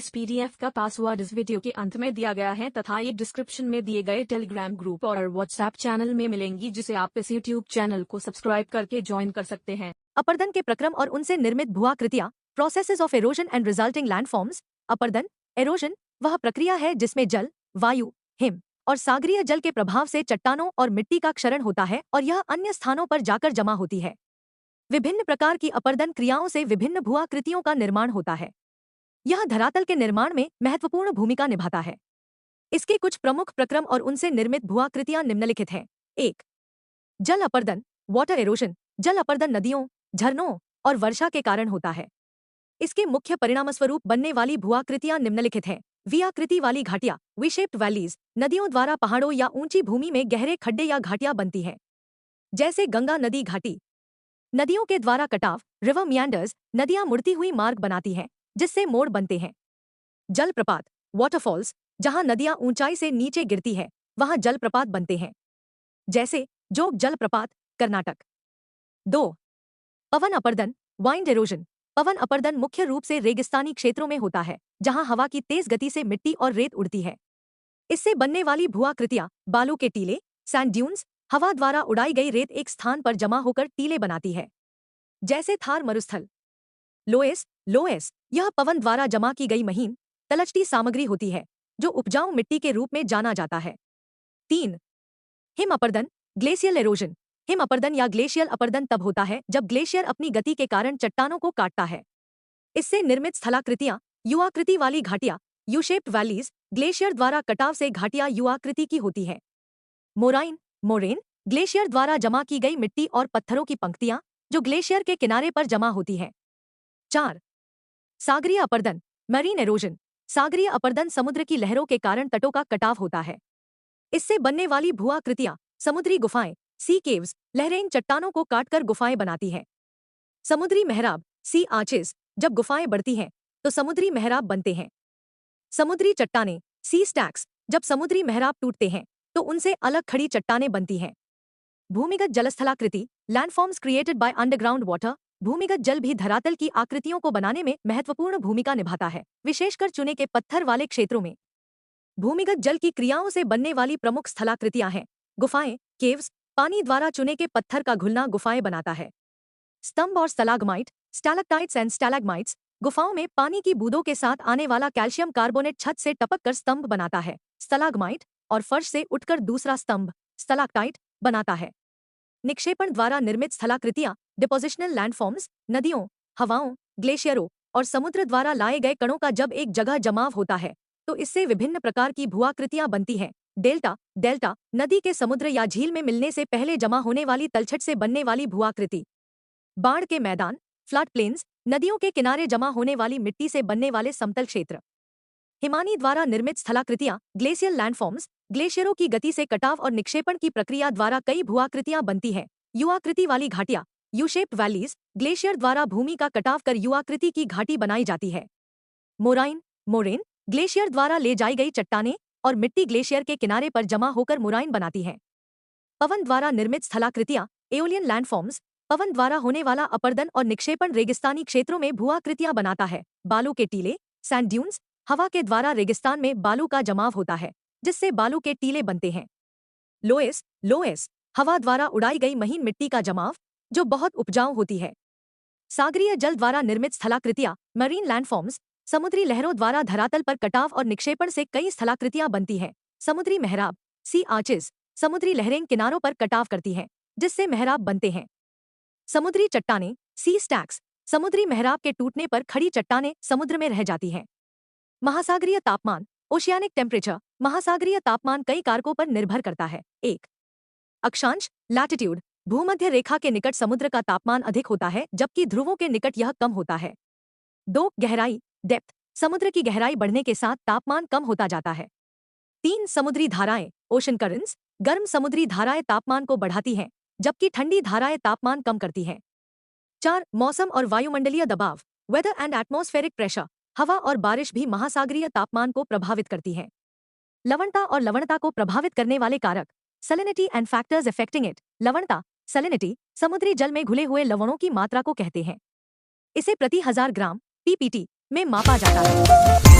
इस पीडीएफ का पासवर्ड इस वीडियो के अंत में दिया गया है तथा ये डिस्क्रिप्शन में दिए गए टेलीग्राम ग्रुप और व्हाट्सएप चैनल में मिलेंगी, जिसे आप इस यूट्यूब चैनल को सब्सक्राइब करके ज्वाइन कर सकते हैं। अपर्दन के प्रक्रम और उनसे निर्मित भूआकृतियां, processes of erosion and resulting landforms. अपर्दन एरोजन वह प्रक्रिया है जिसमें जल, वायु, हिम और सागरीय जल के प्रभाव से चट्टानों और मिट्टी का क्षरण होता है और यह अन्य स्थानों पर जाकर जमा होती है। विभिन्न प्रकार की अपर्दन क्रियाओं से विभिन्न भूआकृतियों का निर्माण होता है। यह धरातल के निर्माण में महत्वपूर्ण भूमिका निभाता है। इसके कुछ प्रमुख प्रक्रम और उनसे निर्मित भूआकृतियां निम्नलिखित हैं। 1. जल अपर्दन, वाटर एरोजन। जल अपर्दन नदियों, झरनों और वर्षा के कारण होता है। इसके मुख्य परिणामस्वरूप बनने वाली भूआकृतियां निम्नलिखित हैं। वी आकृति वाली घाटियां, वी शेप्ड वैलीज। नदियों द्वारा पहाड़ों या ऊंची भूमि में गहरे खड्डे या घाटियां बनती हैं, जैसे गंगा नदी घाटी। नदियों के द्वारा कटाव, रिवर मियांडर्स। नदियां मुड़ती हुई मार्ग बनाती हैं, जिससे मोड़ बनते हैं। जलप्रपात, वाटरफॉल्स। जहां नदियां ऊंचाई से नीचे गिरती है वहां जलप्रपात बनते हैं, जैसे जोग जलप्रपात, कर्नाटक। 2. पवन अपर्दन, वाइंड एरोजन। पवन अपर्दन मुख्य रूप से रेगिस्तानी क्षेत्रों में होता है, जहां हवा की तेज गति से मिट्टी और रेत उड़ती है। इससे बनने वाली भूआकृतियां, बालू के टीले, सैंड ड्यून्स। हवा द्वारा उड़ाई गई रेत एक स्थान पर जमा होकर टीले बनाती है, जैसे थार मरुस्थल। लोएस, लोएस यह पवन द्वारा जमा की गई महीन, तलछटी सामग्री होती है, जो उपजाऊ मिट्टी के रूप में जाना जाता है। 3. हिम अपर्दन, ग्लेशियल एरोजन। हिम अपर्दन या ग्लेशियल अपर्दन तब होता है जब ग्लेशियर अपनी गति के कारण चट्टानों को काटता है। इससे निर्मित स्थलाकृतियां, युआकृति वाली घाटियां, यू शेप्ड वैलीज। ग्लेशियर द्वारा कटाव से घाटियां युआकृति की होती है। Moraine, moraine. ग्लेशियर द्वारा जमा की गई मिट्टी और पत्थरों की पंक्तियां, जो ग्लेशियर के किनारे पर जमा होती हैं। 4. सागरीय अपर्दन, मरीन एरोजन। सागरीय अपर्दन समुद्र की लहरों के कारण तटों का कटाव होता है। इससे बनने वाली भूआकृतियां, समुद्री गुफाएं, सी केव्स। लहरें इन चट्टानों को काटकर गुफाएं बनाती हैं। समुद्री मेहराब, सी आर्चेस। जब गुफाएं बढ़ती हैं तो समुद्री मेहराब बनते हैं। समुद्री चट्टानें, सी स्टैक्स। जब समुद्री मेहराब टूटते हैं तो उनसे अलग खड़ी चट्टानें बनती हैं। भूमिगत जलस्थलाकृति, landforms created by underground water. भूमिगत जल भी धरातल की आकृतियों को बनाने में महत्वपूर्ण भूमिका निभाता है, विशेषकर चुने के पत्थर वाले क्षेत्रों में। भूमिगत जल की क्रियाओं से बनने वाली प्रमुख स्थलाकृतियां हैं गुफाएं, केव्स। पानी द्वारा चुने के पत्थर का घुलना गुफाएं बनाता है। स्तंभ और स्टैलाग्माइट, स्टैलेक्टाइट्स एंड स्टैलेग्माइट्स। गुफाओं में पानी की बूंदों के साथ आने वाला कैल्शियम कार्बोनेट छत से टपककर स्तंभ बनाता है, स्टैलाग्माइट, और फर्श से उठकर दूसरा स्तंभ, स्टैलेक्टाइट, बनाता है। निक्षेपण द्वारा निर्मित स्थलाकृतियां, डिपोजिशनल लैंडफॉर्म्स। नदियों, हवाओं, ग्लेशियरों और समुद्र द्वारा लाए गए कणों का जब एक जगह जमाव होता है तो इससे विभिन्न प्रकार की भूआकृतियां बनती हैं। डेल्टा, डेल्टा नदी के समुद्र या झील में मिलने से पहले जमा होने वाली तलछट से बनने वाली भूआकृति। बाढ़ के मैदान, फ्लड प्लेन्स। नदियों के किनारे जमा होने वाली मिट्टी से बनने वाले समतल क्षेत्र। हिमानी द्वारा निर्मित स्थलाकृतियां, ग्लेशियल लैंडफॉर्म्स। ग्लेशियरों की गति से कटाव और निक्षेपण की प्रक्रिया द्वारा कई भूआकृतियां बनती हैं। युआकृति वाली घाटियां, यू शेप्ड वैलीज। ग्लेशियर द्वारा भूमि का कटाव कर युआकृति की घाटी बनाई जाती है। Moraine, moraine. ग्लेशियर द्वारा ले जाई गई चट्टानें और मिट्टी ग्लेशियर के किनारे पर जमा होकर मोराइन बनाती हैं। पवन द्वारा निर्मित स्थलाकृतियां, एओलियन लैंडफॉर्म्स। पवन द्वारा होने वाला अपर्दन और निक्षेपण रेगिस्तानी क्षेत्रों में भूआकृतियां बनाता है। बालू के टीले, सैंड ड्यून्स। हवा के द्वारा रेगिस्तान में बालू का जमाव होता है, जिससे बालू के टीले बनते हैं। लोएस, लोएस हवा द्वारा उड़ाई गई महीन मिट्टी का जमाव, जो बहुत उपजाऊ होती है। सागरीय जल द्वारा निर्मित स्थलाकृतियां, मरीन लैंडफॉर्म्स। समुद्री लहरों द्वारा धरातल पर कटाव और निक्षेपण से कई स्थलाकृतियां बनती हैं। समुद्री मेहराब, सी आर्चेस। समुद्री लहरें किनारों पर कटाव करती हैं, जिससे मेहराब बनते हैं। समुद्री चट्टानें, सी स्टैक्स। समुद्री मेहराब के टूटने पर खड़ी चट्टानें समुद्र में रह जाती हैं। महासागरीय तापमान, ओशियानिक टेम्परेचर। महासागरीय तापमान कई कारकों पर निर्भर करता है। 1. अक्षांश, लैटिट्यूड। भूमध्य रेखा के निकट समुद्र का तापमान अधिक होता है, जबकि ध्रुवों के निकट यह कम होता है। 2. गहराई, डेप्थ। समुद्र की गहराई बढ़ने के साथ तापमान कम होता जाता है। 3. समुद्री धाराएं, ओशन करंट्स। गर्म समुद्री धाराएं तापमान को बढ़ाती हैं, जबकि ठंडी धाराएं तापमान कम करती हैं। 4. मौसम और वायुमंडलीय दबाव, वेदर एंड एटमॉस्फेरिक प्रेशर। हवा और बारिश भी महासागरीय तापमान को प्रभावित करती हैं। लवणता और लवणता को प्रभावित करने वाले कारक, salinity and factors affecting it. लवणता, सैलिनिटी, समुद्री जल में घुले हुए लवणों की मात्रा को कहते हैं। इसे प्रति 1000 ग्राम पीपीटी में मापा जाता है।